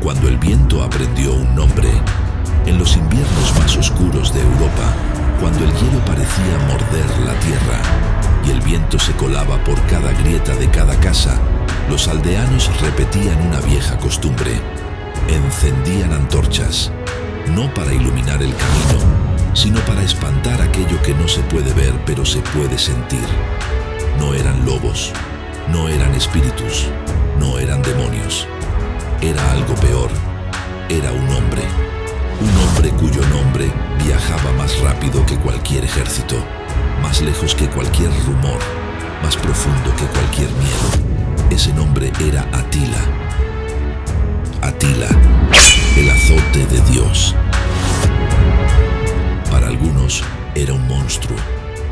Cuando el viento aprendió un nombre, en los inviernos más oscuros de Europa, cuando el hielo parecía morder la tierra y el viento se colaba por cada grieta de cada casa, los aldeanos repetían una vieja costumbre. Encendían antorchas, no para iluminar el camino, sino para espantar aquello que no se puede ver pero se puede sentir. No eran lobos, no eran espíritus, no eran demonios. Era algo peor, era un hombre cuyo nombre viajaba más rápido que cualquier ejército, más lejos que cualquier rumor, más profundo que cualquier miedo. Ese nombre era Atila. Atila, el azote de Dios. Para algunos era un monstruo,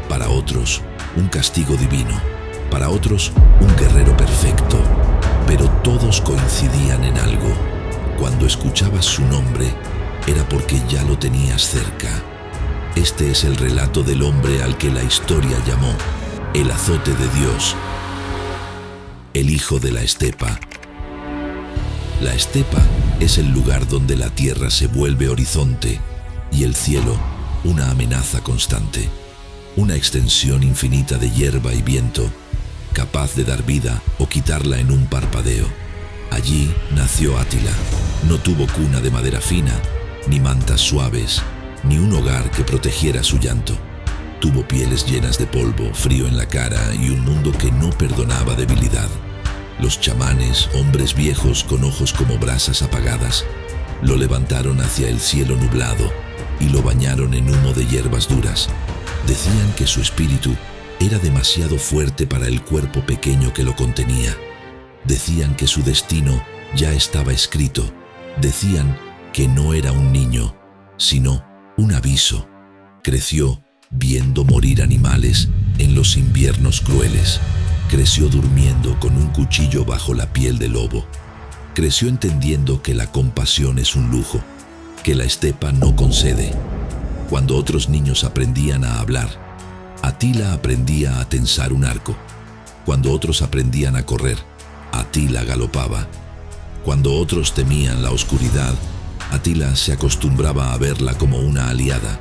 para otros un castigo divino, para otros un guerrero perfecto, pero todos coincidían en algo. Cuando escuchabas su nombre, era porque ya lo tenías cerca. Este es el relato del hombre al que la historia llamó el azote de Dios, el hijo de la estepa. La estepa es el lugar donde la tierra se vuelve horizonte y el cielo una amenaza constante, una extensión infinita de hierba y viento, capaz de dar vida o quitarla en un parpadeo. Allí nació Atila. No tuvo cuna de madera fina, ni mantas suaves, ni un hogar que protegiera su llanto. Tuvo pieles llenas de polvo, frío en la cara y un mundo que no perdonaba debilidad. Los chamanes, hombres viejos con ojos como brasas apagadas, lo levantaron hacia el cielo nublado y lo bañaron en humo de hierbas duras. Decían que su espíritu era demasiado fuerte para el cuerpo pequeño que lo contenía. Decían que su destino ya estaba escrito. Decían que no era un niño, sino un aviso. Creció viendo morir animales en los inviernos crueles. Creció durmiendo con un cuchillo bajo la piel del lobo. Creció entendiendo que la compasión es un lujo, que la estepa no concede. Cuando otros niños aprendían a hablar, Atila aprendía a tensar un arco. Cuando otros aprendían a correr, Atila galopaba. Cuando otros temían la oscuridad, Atila se acostumbraba a verla como una aliada.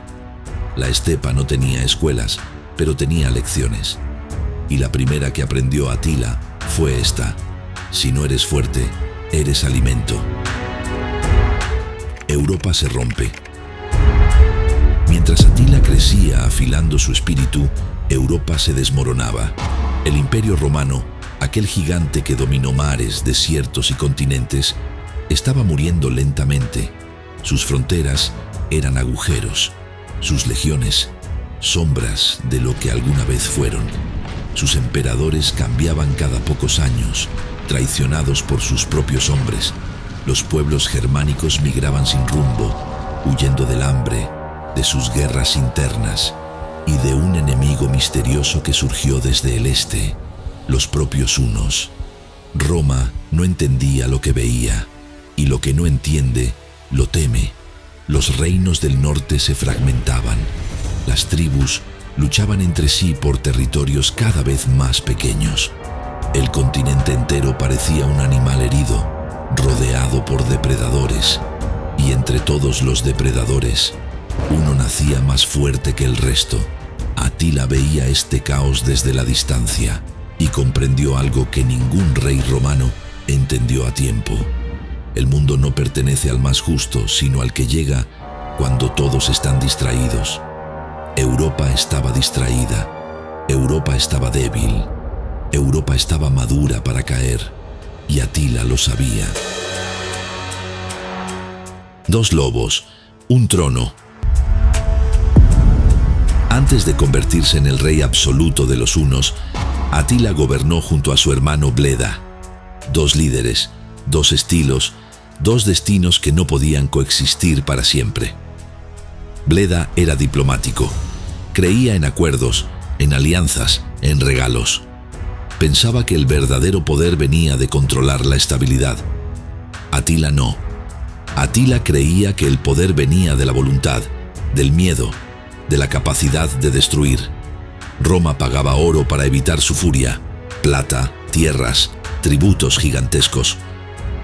La estepa no tenía escuelas, pero tenía lecciones. Y la primera que aprendió Atila fue esta: si no eres fuerte, eres alimento. Europa se rompe. Mientras Atila crecía afilando su espíritu, Europa se desmoronaba. El Imperio Romano, aquel gigante que dominó mares, desiertos y continentes, estaba muriendo lentamente. Sus fronteras eran agujeros, sus legiones, sombras de lo que alguna vez fueron. Sus emperadores cambiaban cada pocos años, traicionados por sus propios hombres. Los pueblos germánicos migraban sin rumbo, huyendo del hambre, de sus guerras internas y de un enemigo misterioso que surgió desde el este, los propios hunos. Roma no entendía lo que veía, y lo que no entiende, lo teme. Los reinos del norte se fragmentaban. Las tribus luchaban entre sí por territorios cada vez más pequeños. El continente entero parecía un animal herido, rodeado por depredadores, y entre todos los depredadores, uno nacía más fuerte que el resto. Atila veía este caos desde la distancia y comprendió algo que ningún rey romano entendió a tiempo. El mundo no pertenece al más justo, sino al que llega cuando todos están distraídos. Europa estaba distraída, Europa estaba débil, Europa estaba madura para caer, y Atila lo sabía. Dos lobos, un trono. Antes de convertirse en el rey absoluto de los hunos, Atila gobernó junto a su hermano Bleda. Dos líderes, dos estilos, dos destinos que no podían coexistir para siempre. Bleda era diplomático. Creía en acuerdos, en alianzas, en regalos. Pensaba que el verdadero poder venía de controlar la estabilidad. Atila no. Atila creía que el poder venía de la voluntad, del miedo, de la capacidad de destruir. Roma pagaba oro para evitar su furia, plata, tierras, tributos gigantescos.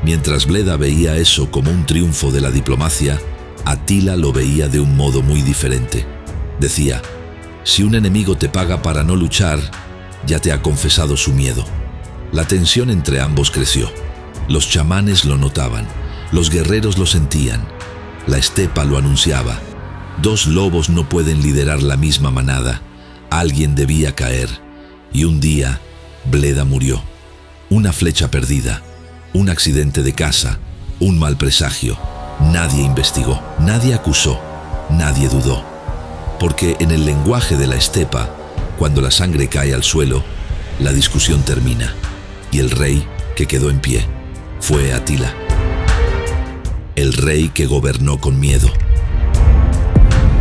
Mientras Bleda veía eso como un triunfo de la diplomacia, Atila lo veía de un modo muy diferente. Decía: si un enemigo te paga para no luchar, ya te ha confesado su miedo. La tensión entre ambos creció. Los chamanes lo notaban, los guerreros lo sentían, la estepa lo anunciaba. Dos lobos no pueden liderar la misma manada. Alguien debía caer. Y un día, Bleda murió. Una flecha perdida, un accidente de caza, un mal presagio. Nadie investigó, nadie acusó, nadie dudó. Porque en el lenguaje de la estepa, cuando la sangre cae al suelo, la discusión termina. Y el rey que quedó en pie fue Atila. El rey que gobernó con miedo.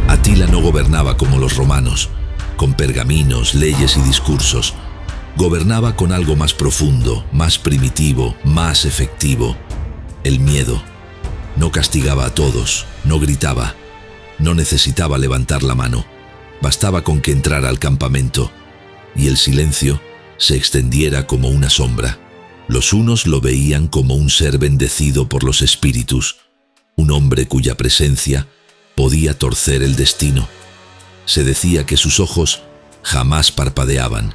Atila no gobernaba como los romanos, con pergaminos, leyes y discursos. Gobernaba con algo más profundo, más primitivo, más efectivo: el miedo. No castigaba a todos, no gritaba, no necesitaba levantar la mano. Bastaba con que entrara al campamento y el silencio se extendiera como una sombra. Los unos lo veían como un ser bendecido por los espíritus, un hombre cuya presencia podía torcer el destino. Se decía que sus ojos jamás parpadeaban,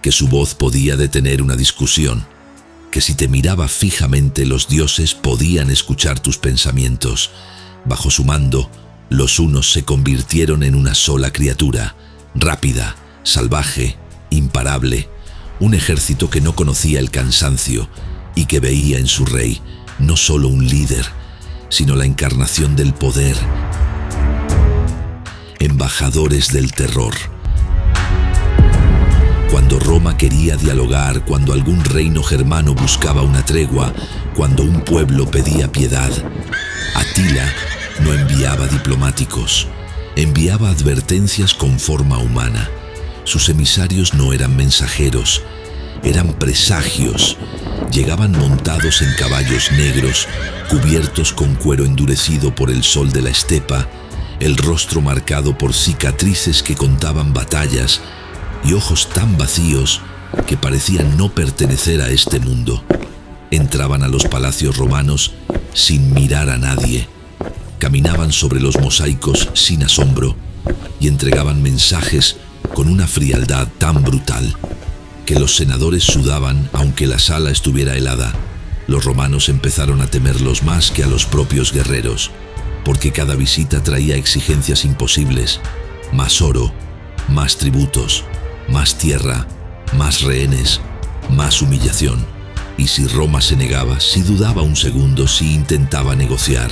que su voz podía detener una discusión, que si te miraba fijamente los dioses podían escuchar tus pensamientos. Bajo su mando, los unos se convirtieron en una sola criatura, rápida, salvaje, imparable, un ejército que no conocía el cansancio y que veía en su rey no solo un líder, sino la encarnación del poder. Embajadores del terror. Cuando Roma quería dialogar, cuando algún reino germano buscaba una tregua, cuando un pueblo pedía piedad, Atila no enviaba diplomáticos, enviaba advertencias con forma humana. Sus emisarios no eran mensajeros, eran presagios. Llegaban montados en caballos negros, cubiertos con cuero endurecido por el sol de la estepa, el rostro marcado por cicatrices que contaban batallas y ojos tan vacíos que parecían no pertenecer a este mundo. Entraban a los palacios romanos sin mirar a nadie, caminaban sobre los mosaicos sin asombro y entregaban mensajes con una frialdad tan brutal que los senadores sudaban aunque la sala estuviera helada. Los romanos empezaron a temerlos más que a los propios guerreros, porque cada visita traía exigencias imposibles: más oro, más tributos, más tierra, más rehenes, más humillación. Y si Roma se negaba, si dudaba un segundo, si intentaba negociar,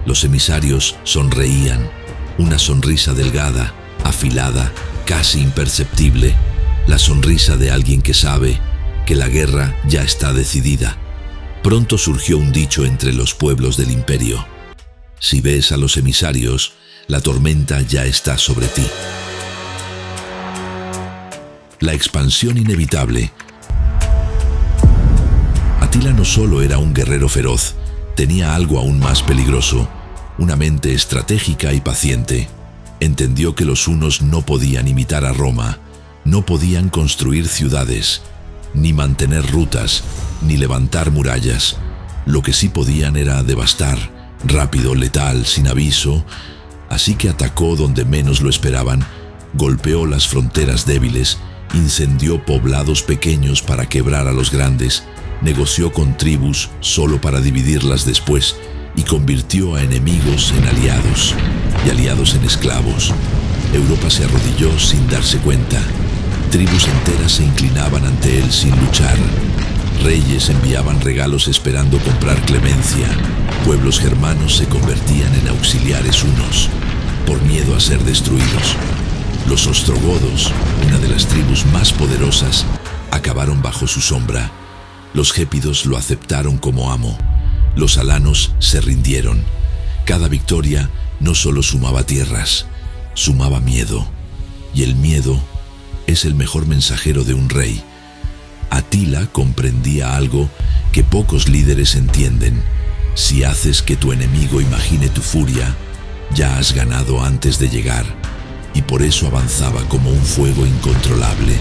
los emisarios sonreían, una sonrisa delgada, afilada, casi imperceptible, la sonrisa de alguien que sabe que la guerra ya está decidida. Pronto surgió un dicho entre los pueblos del imperio: si ves a los emisarios, la tormenta ya está sobre ti. La expansión inevitable. Atila no solo era un guerrero feroz, tenía algo aún más peligroso: una mente estratégica y paciente. Entendió que los hunos no podían imitar a Roma, no podían construir ciudades, ni mantener rutas, ni levantar murallas. Lo que sí podían era devastar, rápido, letal, sin aviso. Así que atacó donde menos lo esperaban, golpeó las fronteras débiles, incendió poblados pequeños para quebrar a los grandes, negoció con tribus solo para dividirlas después, y convirtió a enemigos en aliados y aliados en esclavos. Europa se arrodilló sin darse cuenta. Tribus enteras se inclinaban ante él sin luchar. Reyes enviaban regalos esperando comprar clemencia. Pueblos germanos se convertían en auxiliares hunos, por miedo a ser destruidos. Los ostrogodos, una de las tribus más poderosas, acabaron bajo su sombra. Los gépidos lo aceptaron como amo. Los alanos se rindieron. Cada victoria no solo sumaba tierras, sumaba miedo. Y el miedo es el mejor mensajero de un rey. Atila comprendía algo que pocos líderes entienden: si haces que tu enemigo imagine tu furia, ya has ganado antes de llegar. Y por eso avanzaba como un fuego incontrolable.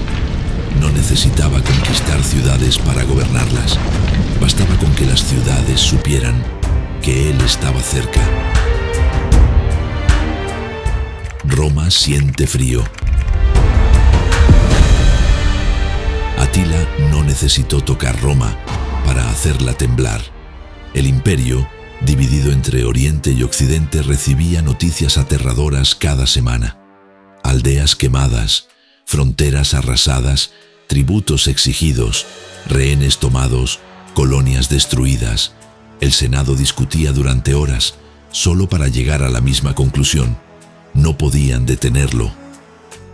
no necesitaba conquistar ciudades para gobernarlas. Bastaba con que las ciudades supieran que él estaba cerca. Roma siente frío. Atila no necesitó tocar Roma para hacerla temblar. El imperio, dividido entre Oriente y Occidente, recibía noticias aterradoras cada semana. Aldeas quemadas, fronteras arrasadas, tributos exigidos, rehenes tomados, colonias destruidas. El Senado discutía durante horas, solo para llegar a la misma conclusión. No podían detenerlo.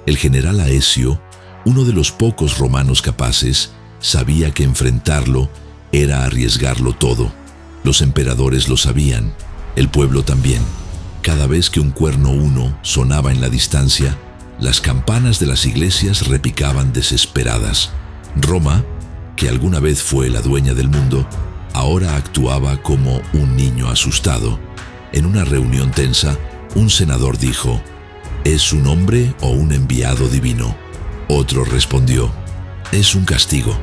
El general Aecio, uno de los pocos romanos capaces, sabía que enfrentarlo era arriesgarlo todo. Los emperadores lo sabían, el pueblo también. Cada vez que un cuerno uno sonaba en la distancia, las campanas de las iglesias repicaban desesperadas. Roma, que alguna vez fue la dueña del mundo, ahora actuaba como un niño asustado. En una reunión tensa, un senador dijo: ¿es un hombre o un enviado divino? Otro respondió: es un castigo.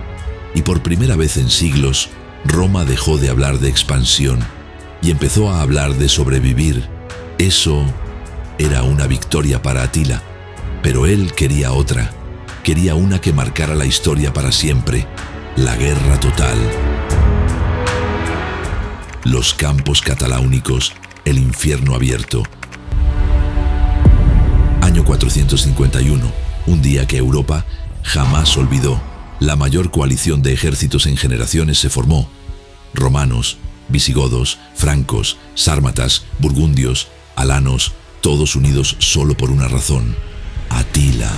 Y por primera vez en siglos, Roma dejó de hablar de expansión y empezó a hablar de sobrevivir. Eso era una victoria para Atila, pero él quería otra. Quería una que marcara la historia para siempre: la guerra total. Los campos cataláunicos, el infierno abierto. Año 451, un día que Europa jamás olvidó. La mayor coalición de ejércitos en generaciones se formó. Romanos, visigodos, francos, sármatas, burgundios, alanos, todos unidos solo por una razón: Atila.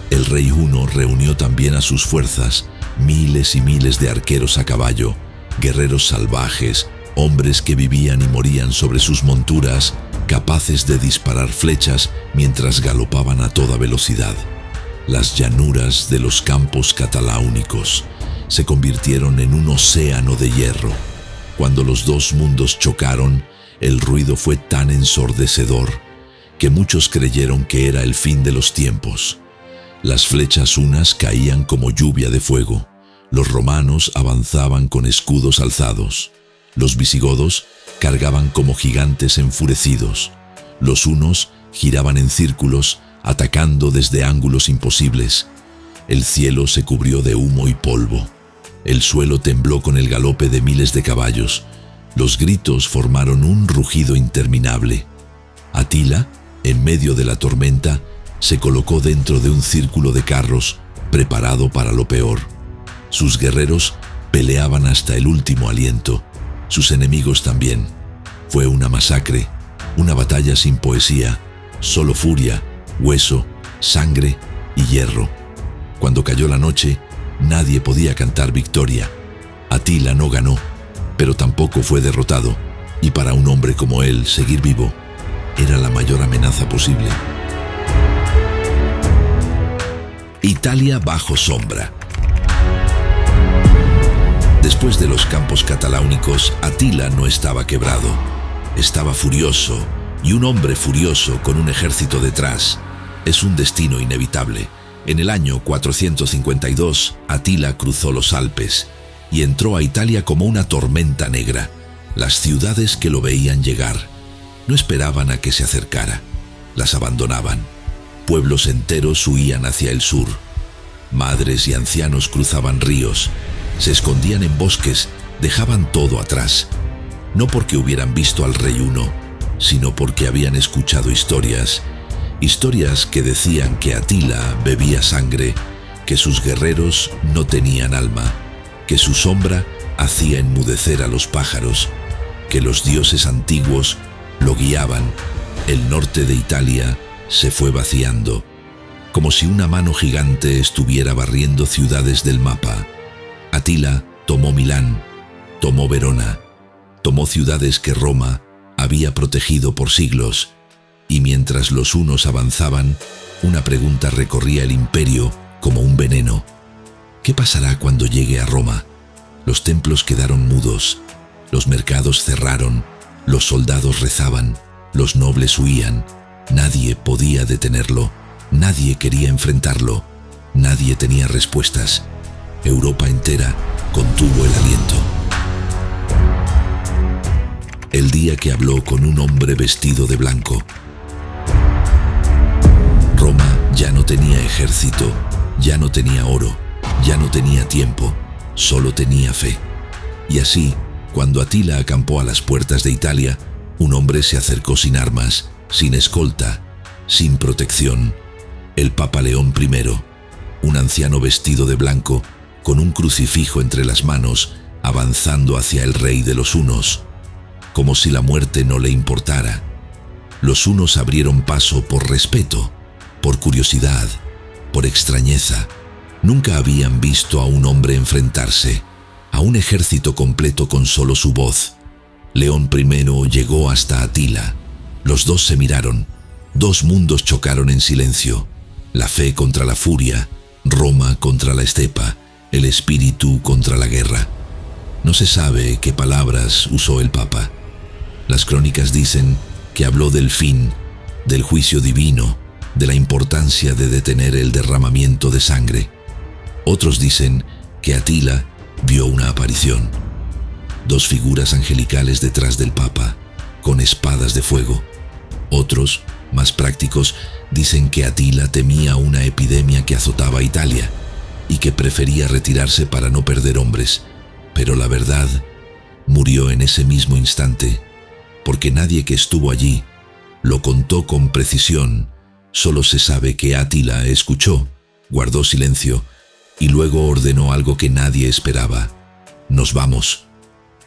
El rey huno reunió también a sus fuerzas, miles y miles de arqueros a caballo, guerreros salvajes, hombres que vivían y morían sobre sus monturas, capaces de disparar flechas mientras galopaban a toda velocidad. Las llanuras de los campos cataláunicos se convirtieron en un océano de hierro. Cuando los dos mundos chocaron, el ruido fue tan ensordecedor que muchos creyeron que era el fin de los tiempos. Las flechas hunas caían como lluvia de fuego. Los romanos avanzaban con escudos alzados. Los visigodos cargaban como gigantes enfurecidos. Los hunos giraban en círculos, atacando desde ángulos imposibles. El cielo se cubrió de humo y polvo. El suelo tembló con el galope de miles de caballos. Los gritos formaron un rugido interminable. Atila, en medio de la tormenta, se colocó dentro de un círculo de carros, preparado para lo peor. Sus guerreros peleaban hasta el último aliento. Sus enemigos también. Fue una masacre, una batalla sin poesía, solo furia, hueso, sangre y hierro. Cuando cayó la noche, nadie podía cantar victoria. Atila no ganó, pero tampoco fue derrotado, y para un hombre como él, seguir vivo era la mayor amenaza posible. Italia bajo sombra. Después de los campos cataláunicos, Atila no estaba quebrado. Estaba furioso, y un hombre furioso con un ejército detrás es un destino inevitable. En el año 452, Atila cruzó los Alpes y entró a Italia como una tormenta negra. Las ciudades que lo veían llegar no esperaban a que se acercara, las abandonaban. Pueblos enteros huían hacia el sur. Madres y ancianos cruzaban ríos, se escondían en bosques, dejaban todo atrás. No porque hubieran visto al rey huno, sino porque habían escuchado historias que decían que Atila bebía sangre, que sus guerreros no tenían alma, que su sombra hacía enmudecer a los pájaros, que los dioses antiguos lo guiaban. El norte de Italia se fue vaciando, como si una mano gigante estuviera barriendo ciudades del mapa. Atila tomó Milán, tomó Verona, tomó ciudades que Roma había protegido por siglos, y mientras los hunos avanzaban, una pregunta recorría el imperio como un veneno: ¿qué pasará cuando llegue a Roma? Los templos quedaron mudos, los mercados cerraron, los soldados rezaban, los nobles huían. Nadie podía detenerlo, nadie quería enfrentarlo. Nadie tenía respuestas. Europa entera contuvo el aliento. El día que habló con un hombre vestido de blanco. Roma ya no tenía ejército, ya no tenía oro, ya no tenía tiempo, solo tenía fe. Y así, cuando Atila acampó a las puertas de Italia, un hombre se acercó sin armas, sin escolta, sin protección. El Papa León I, un anciano vestido de blanco, con un crucifijo entre las manos, avanzando hacia el rey de los hunos, como si la muerte no le importara. Los hunos abrieron paso por respeto, por curiosidad, por extrañeza. Nunca habían visto a un hombre enfrentarse a un ejército completo con solo su voz. León I llegó hasta Atila. Los dos se miraron. Dos mundos chocaron en silencio. La fe contra la furia, Roma contra la estepa, el espíritu contra la guerra. No se sabe qué palabras usó el Papa. Las crónicas dicen que habló del fin, del juicio divino, de la importancia de detener el derramamiento de sangre. Otros dicen que Atila vio una aparición. Dos figuras angelicales detrás del Papa, con espadas de fuego. Otros, más prácticos, dicen que Atila temía una epidemia que azotaba a Italia y que prefería retirarse para no perder hombres. Pero la verdad, murió en ese mismo instante, porque nadie que estuvo allí lo contó con precisión. Solo se sabe que Atila escuchó, guardó silencio y luego ordenó algo que nadie esperaba. «Nos vamos».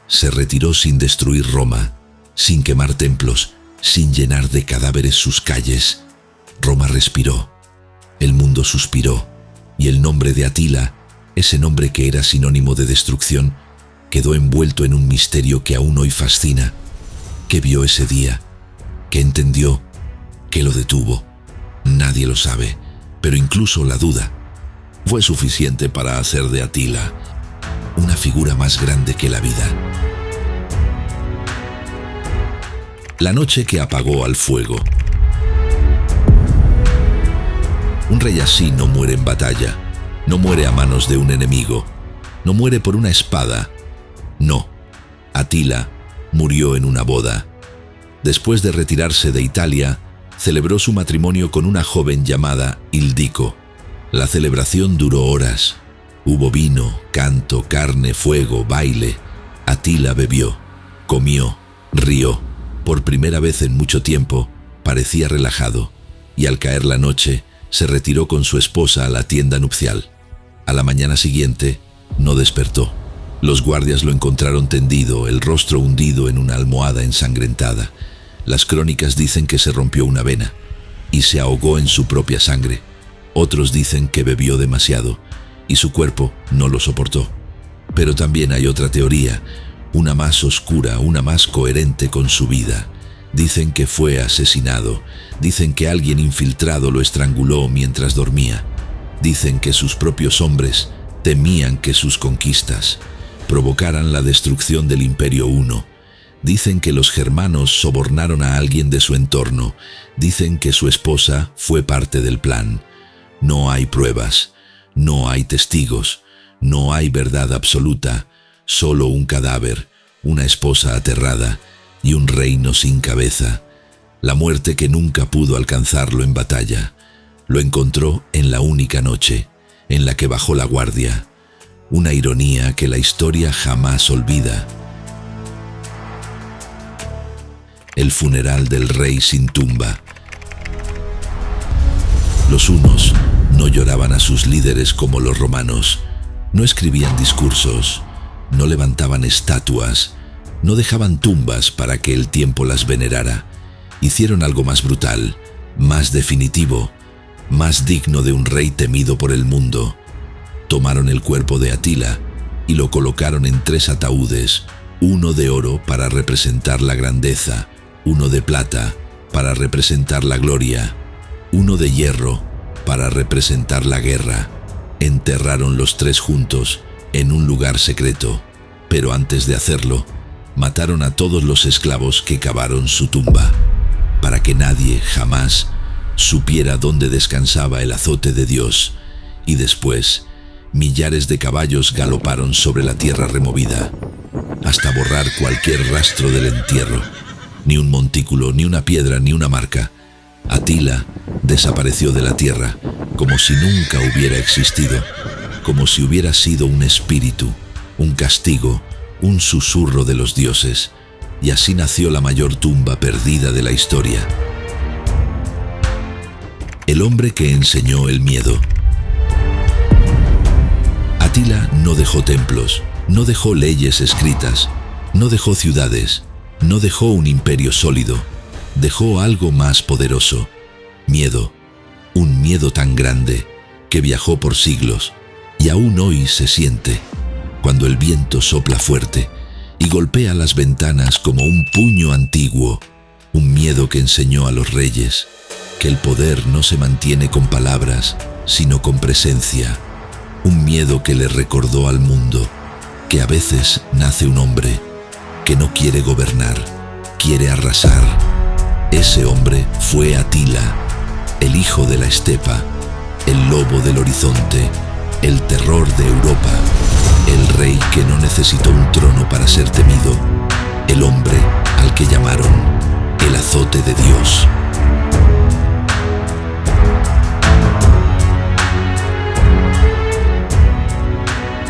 Se retiró sin destruir Roma, sin quemar templos, sin llenar de cadáveres sus calles. Roma respiró, el mundo suspiró, y el nombre de Atila, ese nombre que era sinónimo de destrucción, quedó envuelto en un misterio que aún hoy fascina. ¿Qué vio ese día? ¿Qué entendió? ¿Qué lo detuvo? Nadie lo sabe, pero incluso la duda fue suficiente para hacer de Atila una figura más grande que la vida. La noche que apagó al fuego. Un rey así no muere en batalla, no muere a manos de un enemigo, no muere por una espada. No, Atila murió en una boda. Después de retirarse de Italia, celebró su matrimonio con una joven llamada Ildico. La celebración duró horas. Hubo vino, canto, carne, fuego, baile. Atila bebió, comió, rió. Por primera vez en mucho tiempo, parecía relajado, y al caer la noche, se retiró con su esposa a la tienda nupcial. A la mañana siguiente, no despertó. Los guardias lo encontraron tendido, el rostro hundido en una almohada ensangrentada. Las crónicas dicen que se rompió una vena y se ahogó en su propia sangre. Otros dicen que bebió demasiado y su cuerpo no lo soportó. Pero también hay otra teoría, una más oscura, una más coherente con su vida. Dicen que fue asesinado, dicen que alguien infiltrado lo estranguló mientras dormía. Dicen que sus propios hombres temían que sus conquistas provocaran la destrucción del Imperio Huno. Dicen que los germanos sobornaron a alguien de su entorno. Dicen que su esposa fue parte del plan. No hay pruebas, no hay testigos, no hay verdad absoluta, solo un cadáver, una esposa aterrada y un reino sin cabeza. La muerte que nunca pudo alcanzarlo en batalla, lo encontró en la única noche en la que bajó la guardia. Una ironía que la historia jamás olvida. El funeral del rey sin tumba. Los hunos no lloraban a sus líderes como los romanos, no escribían discursos, no levantaban estatuas, no dejaban tumbas para que el tiempo las venerara. Hicieron algo más brutal, más definitivo, más digno de un rey temido por el mundo. Tomaron el cuerpo de Atila y lo colocaron en 3 ataúdes, uno de oro para representar la grandeza, uno de plata para representar la gloria, uno de hierro para representar la guerra. Enterraron los 3 juntos en un lugar secreto, pero antes de hacerlo, mataron a todos los esclavos que cavaron su tumba, para que nadie jamás supiera dónde descansaba el azote de Dios Y después, millares de caballos galoparon sobre la tierra removida, hasta borrar cualquier rastro del entierro. Ni un montículo, ni una piedra, ni una marca. Atila desapareció de la tierra, como si nunca hubiera existido, como si hubiera sido un espíritu, un castigo, un susurro de los dioses, y así nació la mayor tumba perdida de la historia. El hombre que enseñó el miedo. Atila no dejó templos, no dejó leyes escritas, no dejó ciudades, no dejó un imperio sólido, dejó algo más poderoso: miedo. Un miedo tan grande que viajó por siglos y aún hoy se siente cuando el viento sopla fuerte y golpea las ventanas como un puño antiguo. Un miedo que enseñó a los reyes que el poder no se mantiene con palabras, sino con presencia. Un miedo que le recordó al mundo que a veces nace un hombre que no quiere gobernar, quiere arrasar. Ese hombre fue Atila, el hijo de la estepa, el lobo del horizonte, el terror de Europa, el rey que no necesitó un trono para ser temido, el hombre al que llamaron el azote de Dios.